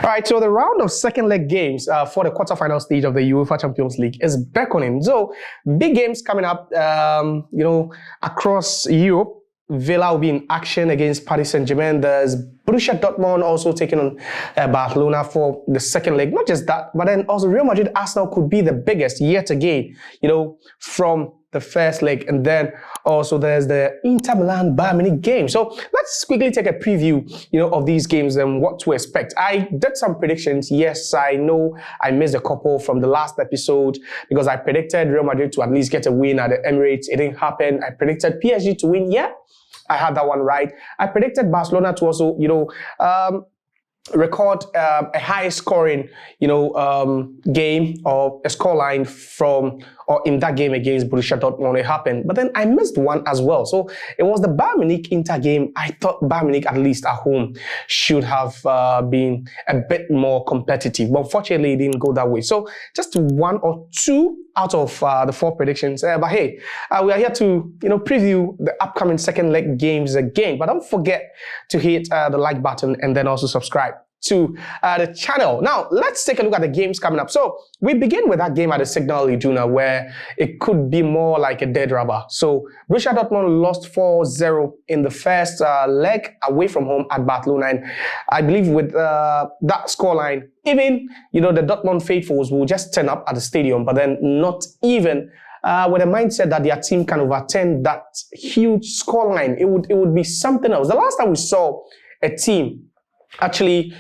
All right, so the round of second leg games for the quarterfinal stage of the UEFA Champions League is beckoning. So big games coming up, across Europe. Villa will be in action against Paris Saint-Germain. There's Borussia Dortmund also taking on Barcelona for the second leg. Not just that, but then also Real Madrid Arsenal could be the biggest yet again, from the first leg. And then also there's the Inter Milan Bayern Munich game. So let's quickly take a preview, of these games and what to expect. I did some predictions. Yes, I know I missed a couple from the last episode because I predicted Real Madrid to at least get a win at the Emirates. It didn't happen. I predicted PSG to win. Yeah, I had that one right. I predicted Barcelona to also, record a high scoring, game or a scoreline in that game against Borussia Dortmund. It happened, but then I missed one as well. So it was the Bayern Munich Inter game. I thought Bayern Munich, at least at home, should have been a bit more competitive, but unfortunately it didn't go that way. So just one or two out of the four predictions. But hey, we are here to preview the upcoming second leg games again. But don't forget to hit the like button and then also subscribe to the channel. Now, let's take a look at the games coming up. So we begin with that game at the Signal Iduna where it could be more like a dead rubber. So Borussia Dortmund lost 4-0 in the first leg away from home at Barcelona. And I believe with that scoreline, even, the Dortmund faithfuls will just turn up at the stadium, but then not even with a mindset that their team can overturn that huge scoreline. It would be something else. The last time we saw a team actually,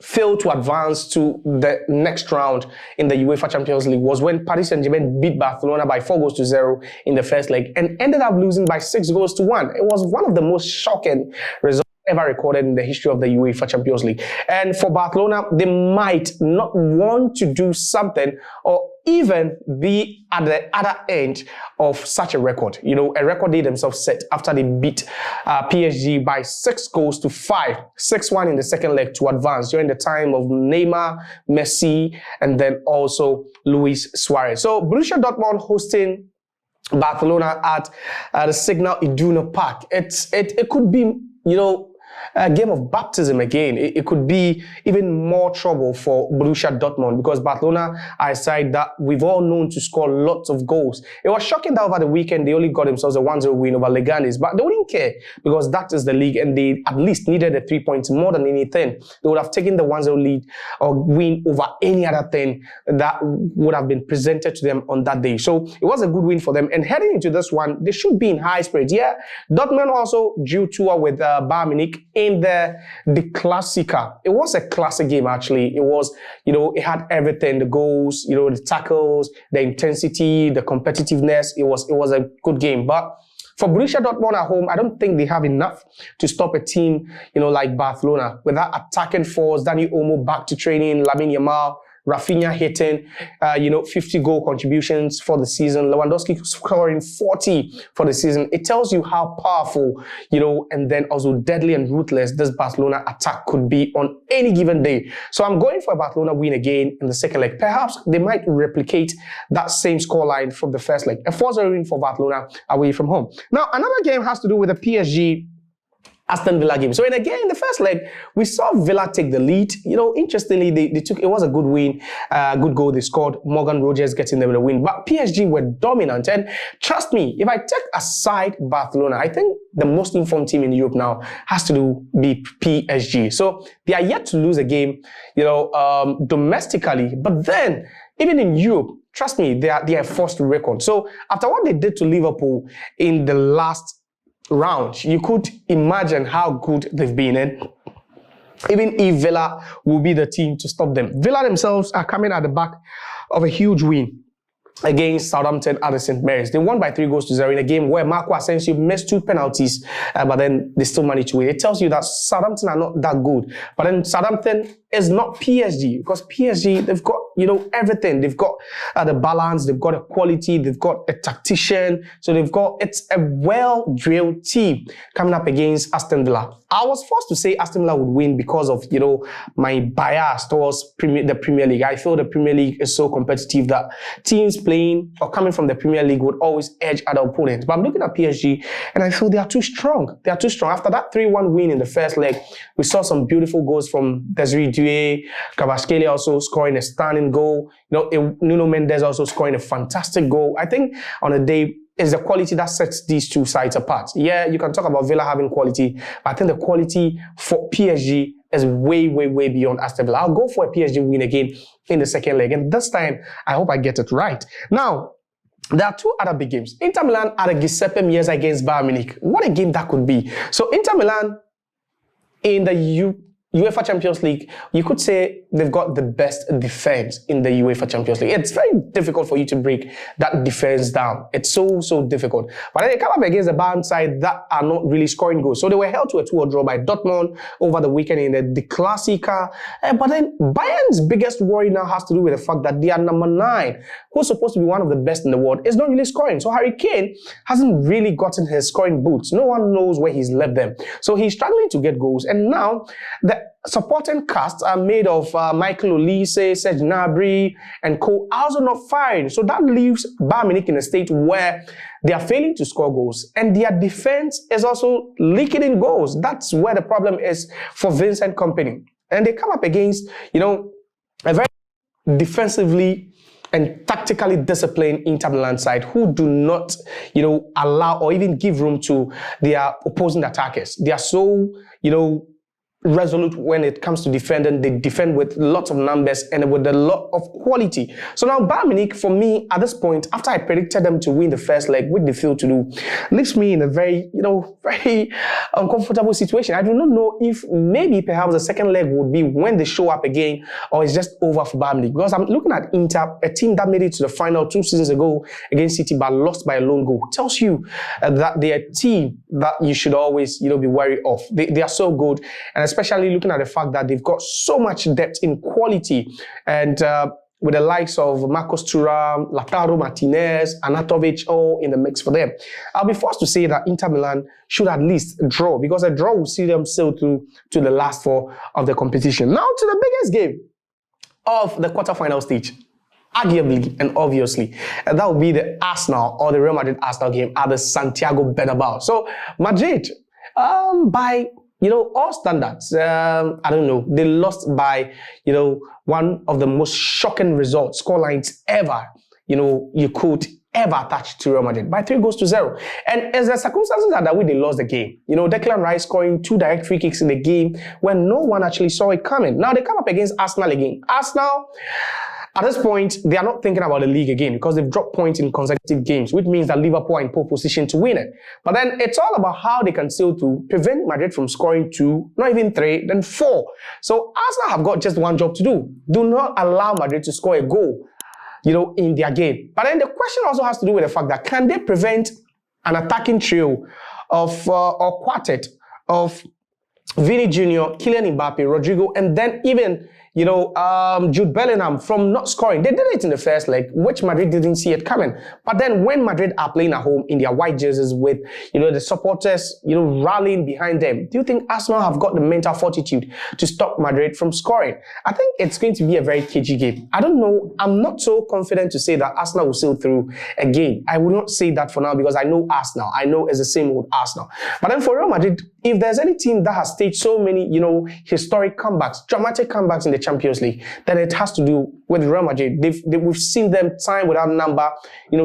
failed to advance to the next round in the UEFA Champions League was when Paris Saint-Germain beat Barcelona by 4-0 in the first leg and ended up losing by 6-1. It was one of the most shocking results ever recorded in the history of the UEFA Champions League. And for Barcelona, they might not want to do something or even be at the other end of such a record. A record they themselves set after they beat PSG by 6-5, 6-1 in the second leg to advance during the time of Neymar, Messi, and then also Luis Suarez. So Borussia Dortmund hosting Barcelona at the Signal Iduna Park. It could be, a game of baptism again. It could be even more trouble for Borussia Dortmund because Barcelona are a side that we've all known to score lots of goals. It was shocking that over the weekend they only got themselves a 1-0 win over Leganes, but they wouldn't care because that is the league and they at least needed the 3 points more than anything. They would have taken the 1-0 lead or win over any other thing that would have been presented to them on that day. So it was a good win for them. And heading into this one, they should be in high spirits. Yeah, Dortmund also drew 2 with Bayern Munich in the Klassiker. It was a classic game, actually. It was, it had everything, the goals, the tackles, the intensity, the competitiveness. It was a good game. But for Borussia Dortmund at home, I don't think they have enough to stop a team, like Barcelona. With that attacking force, Dani Olmo back to training, Lamine Yamal, Rafinha hitting, 50 goal contributions for the season. Lewandowski scoring 40 for the season. It tells you how powerful, and then also deadly and ruthless this Barcelona attack could be on any given day. So I'm going for a Barcelona win again in the second leg. Perhaps they might replicate that same scoreline from the first leg. A 4-0 win for Barcelona away from home. Now, another game has to do with the PSG Aston Villa game. So in the first leg, we saw Villa take the lead. Interestingly, they took, it was a good win, good goal they scored. Morgan Rogers getting them the win. But PSG were dominant. And trust me, if I take aside Barcelona, I think the most informed team in Europe now has to be PSG. So they are yet to lose a game, domestically. But then, even in Europe, trust me, they are a first record. So after what they did to Liverpool in the last round, you could imagine how good they've been in. Even if Villa will be the team to stop them. Villa themselves are coming at the back of a huge win against Southampton at the St. Mary's. They won by 3-0 in a game where Marco Asensio missed 2 penalties, but then they still managed to win. It tells you that Southampton are not that good. But then Southampton is not PSG because PSG, they've got, everything. They've got the balance, they've got a quality, they've got a tactician. So it's a well-drilled team coming up against Aston Villa. I was forced to say Aston Villa would win because of, my bias towards the Premier League. I feel the Premier League is so competitive that teams playing or coming from the Premier League would always edge other opponents. But I'm looking at PSG and I feel they are too strong. They are too strong. After that 3-1 win in the first leg, we saw some beautiful goals from Desiree Ntue, Kvaratskhelia also scoring a stunning goal. Nuno Mendes also scoring a fantastic goal. I think on a day, it's the quality that sets these two sides apart. Yeah, you can talk about Villa having quality, but I think the quality for PSG is way, way, way beyond Aston Villa. I'll go for a PSG win again in the second leg. And this time, I hope I get it right. Now, there are two other big games. Inter Milan at a Giuseppe Meazza against Bayern Munich. What a game that could be. So Inter Milan in the UEFA Champions League, you could say they've got the best defense in the UEFA Champions League. It's very difficult for you to break that defense down. It's so difficult. But then they come up against the Bayern side that are not really scoring goals. So they were held to a 2-2 draw by Dortmund over the weekend in the Klassiker. But then Bayern's biggest worry now has to do with the fact that they are number 9, who's supposed to be one of the best in the world, is not really scoring. So Harry Kane hasn't really gotten his scoring boots. No one knows where he's left them. So he's struggling to get goals. And now the supporting cast are made of Michael Olise, Serge Gnabry, and co, also not firing. So that leaves Bayern Munich in a state where they are failing to score goals, and their defense is also leaking in goals. That's where the problem is for Vincent Kompany. And they come up against, a very defensively and tactically disciplined Inter Milan side who do not, allow or even give room to their opposing attackers. They are so, resolute when it comes to defending. They defend with lots of numbers and with a lot of quality. So now Bayern Munich, for me, at this point, after I predicted them to win the first leg, which they failed to do, leaves me in a very, very uncomfortable situation. I do not know if maybe perhaps the second leg would be when they show up again, or it's just over for Bayern Munich. Because I'm looking at Inter, a team that made it to the final 2 seasons ago against City, but lost by a lone goal. It tells you that they're a team that you should always, be wary of. They are so good, and especially looking at the fact that they've got so much depth in quality, and with the likes of Marcos Thuram, Lautaro Martinez, Anatovic all in the mix for them. I'll be forced to say that Inter Milan should at least draw, because a draw will see them sail through to the last 4 of the competition. Now to the biggest game of the quarterfinal stage, arguably and obviously, and that will be the Arsenal or the Real Madrid-Arsenal game at the Santiago Bernabeu. So Madrid, by all standards, I don't know, they lost by, one of the most shocking results, scorelines ever, you could ever attach to Real Madrid, by 3-0. And as the circumstances are that way, they lost the game. Declan Rice scoring 2 direct free kicks in the game when no one actually saw it coming. Now they come up against Arsenal again. Arsenal, at this point, they are not thinking about the league again because they've dropped points in consecutive games, which means that Liverpool are in pole position to win it. But then it's all about how they can still to prevent Madrid from scoring 2, not even 3, then 4. So Arsenal have got just one job to do. Do not allow Madrid to score a goal, in their game. But then the question also has to do with the fact that can they prevent an attacking trio of or quartet of Vini Jr., Kylian Mbappe, Rodrigo, and then even Jude Bellingham from not scoring. They did it in the first leg, which Madrid didn't see it coming. But then when Madrid are playing at home in their white jerseys with, the supporters, rallying behind them, do you think Arsenal have got the mental fortitude to stop Madrid from scoring? I think it's going to be a very cagey game. I don't know. I'm not so confident to say that Arsenal will sail through again. I will not say that for now because I know Arsenal. I know it's the same old Arsenal. But then for Real Madrid, if there's any team that has staged so many, historic comebacks, dramatic comebacks in the Champions League, then it has to do with Real Madrid. We've seen them time without number,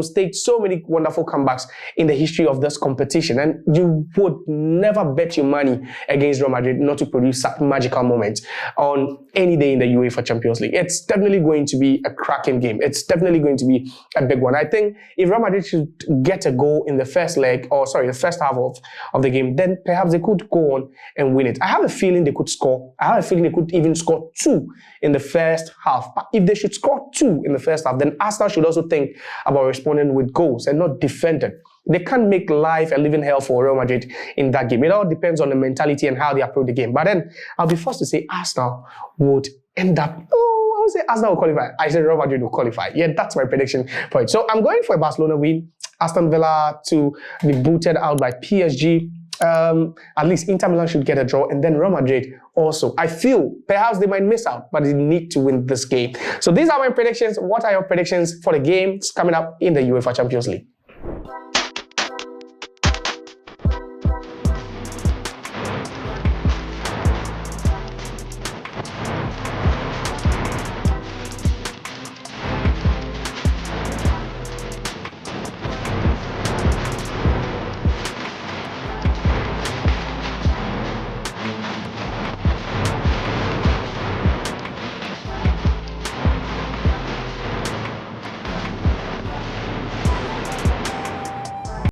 stage so many wonderful comebacks in the history of this competition. And you would never bet your money against Real Madrid not to produce such magical moments on any day in the UEFA Champions League. It's definitely going to be a cracking game. It's definitely going to be a big one. I think if Real Madrid should get a goal in the first leg, the first half of the game, then perhaps they could go on and win it. I have a feeling they could score. I have a feeling they could even score 2 in the first half. But if they should score 2 in the first half, then Arsenal should also think about responding with goals and not defending. They can't make life a living hell for Real Madrid in that game. It all depends on the mentality and how they approach the game. But then I'll be forced to say Arsenal would end up, I would say Arsenal will qualify. I said Real Madrid will qualify. Yeah, that's my prediction for it. So I'm going for a Barcelona win. Aston Villa to be booted out by PSG. At least Inter Milan should get a draw, and then Real Madrid also. I feel perhaps they might miss out, but they need to win this game. So these are my predictions. What are your predictions for the games coming up in the UEFA Champions League?